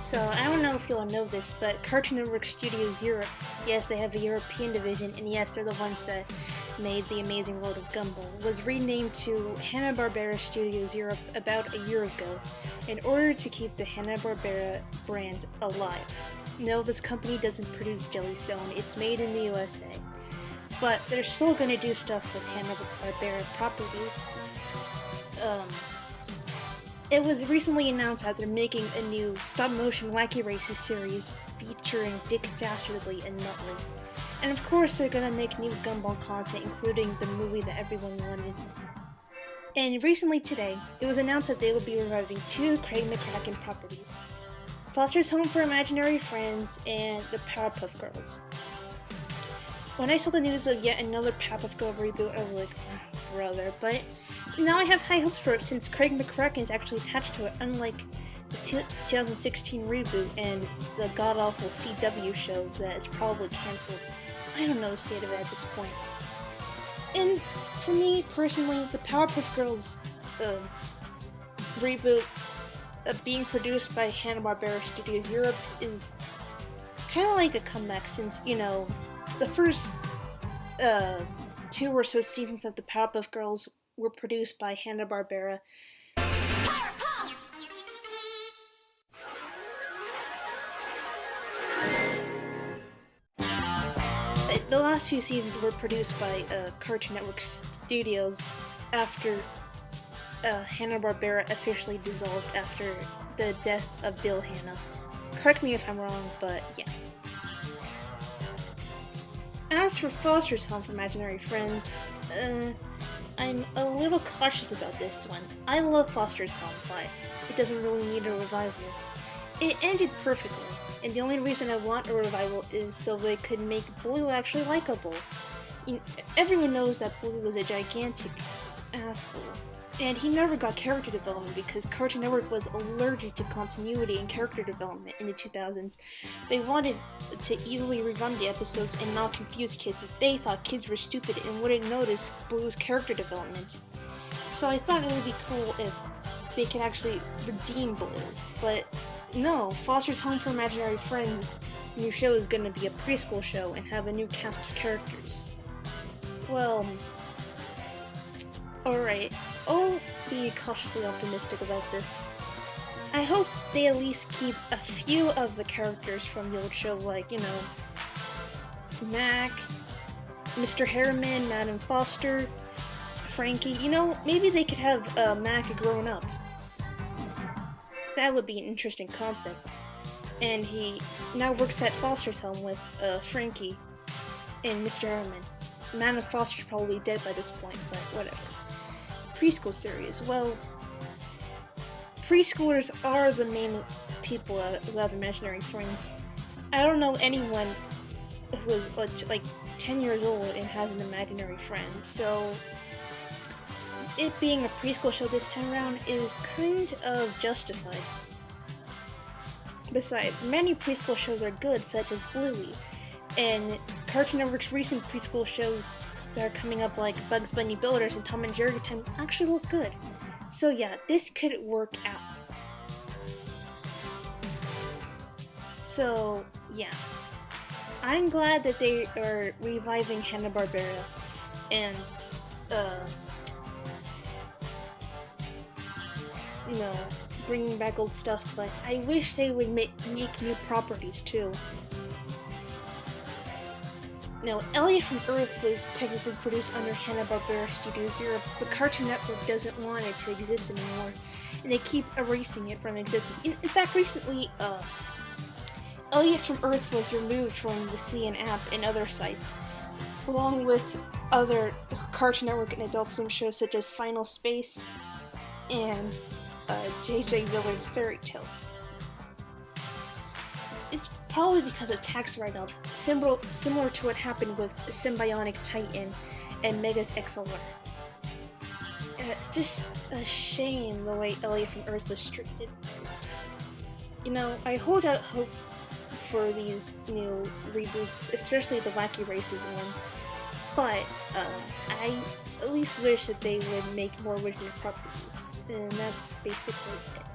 So, I don't know if you all know this, but Cartoon Network Studios Europe, yes, they have a European division, and yes, they're the ones that made The Amazing World of Gumball, was renamed to Hanna Barbera Studios Europe about a year ago in order to keep the Hanna Barbera brand alive. No, this company doesn't produce Jellystone, it's made in the USA. But they're still going to do stuff with Hanna Barbera properties. It was recently announced that they're making a new stop-motion Wacky Races series featuring Dick Dastardly and Muttley. And of course they're gonna make new Gumball content, including the movie that everyone wanted. And recently today, it was announced that they will be reviving two Craig McCracken properties, Foster's Home for Imaginary Friends and the Powerpuff Girls. When I saw the news of yet another Powerpuff Girl reboot, I was like, brother, but now I have high hopes for it since Craig McCracken is actually attached to it, unlike the 2016 reboot and the god-awful CW show that is probably cancelled. I don't know the state of it at this point. And for me, personally, the Powerpuff Girls reboot being produced by Hanna Barbera Studios Europe is kind of like a comeback since, you know, the first 2 or so seasons of the Powerpuff Girls were produced by Hanna Barbera. The last few seasons were produced by Cartoon Network Studios after Hanna Barbera officially dissolved after the death of Bill Hanna. Correct me if I'm wrong, but yeah. As for Foster's Home for Imaginary Friends, I'm a little cautious about this one. I love Foster's Home, but it doesn't really need a revival. It ended perfectly, and the only reason I want a revival is so they could make Blue actually likable. Everyone knows that Blue was a gigantic asshole, and he never got character development because Cartoon Network was allergic to continuity and character development in the 2000s. They wanted to easily rerun the episodes and not confuse kids if they thought kids were stupid and wouldn't notice Blue's character development. So I thought it would be cool if they could actually redeem Blue, but no, Foster's Home for Imaginary Friends' new show is going to be a preschool show and have a new cast of characters. Well, alright, I'll be cautiously optimistic about this. I hope they at least keep a few of the characters from the old show, like, you know, Mac, Mr. Harriman, Madam Foster, Frankie. You know, maybe they could have Mac grown up. That would be an interesting concept. And he now works at Foster's Home with Frankie and Mr. Harriman. Madam Foster's probably dead by this point, but whatever. Preschool series. Well, preschoolers are the main people who have imaginary friends. I don't know anyone who is like 10 years old and has an imaginary friend, so it being a preschool show this time around is kind of justified. Besides, many preschool shows are good, such as Bluey, and Cartoon Network's recent preschool shows that are coming up like Bugs Bunny Builders and Tom and Jerry Time actually look good. So yeah, this could work out. So yeah, I'm glad that they are reviving Hanna Barbera and you know, bringing back old stuff, but I wish they would make new properties too. Now, Elliot from Earth was technically produced under Hanna Barbera Studios Europe, but Cartoon Network doesn't want it to exist anymore, and they keep erasing it from existence. In fact, recently, Elliot from Earth was removed from the CN app and other sites, along with other Cartoon Network and Adult Swim shows such as Final Space and J.J. Villard's Fairy Tales. It's probably because of tax write-offs, similar to what happened with Symbionic Titan and Megas XLR. It's just a shame the way Elliot from Earth was treated. You know, I hold out hope for these new reboots, especially the Wacky Races one, but I at least wish that they would make more original properties, and that's basically it.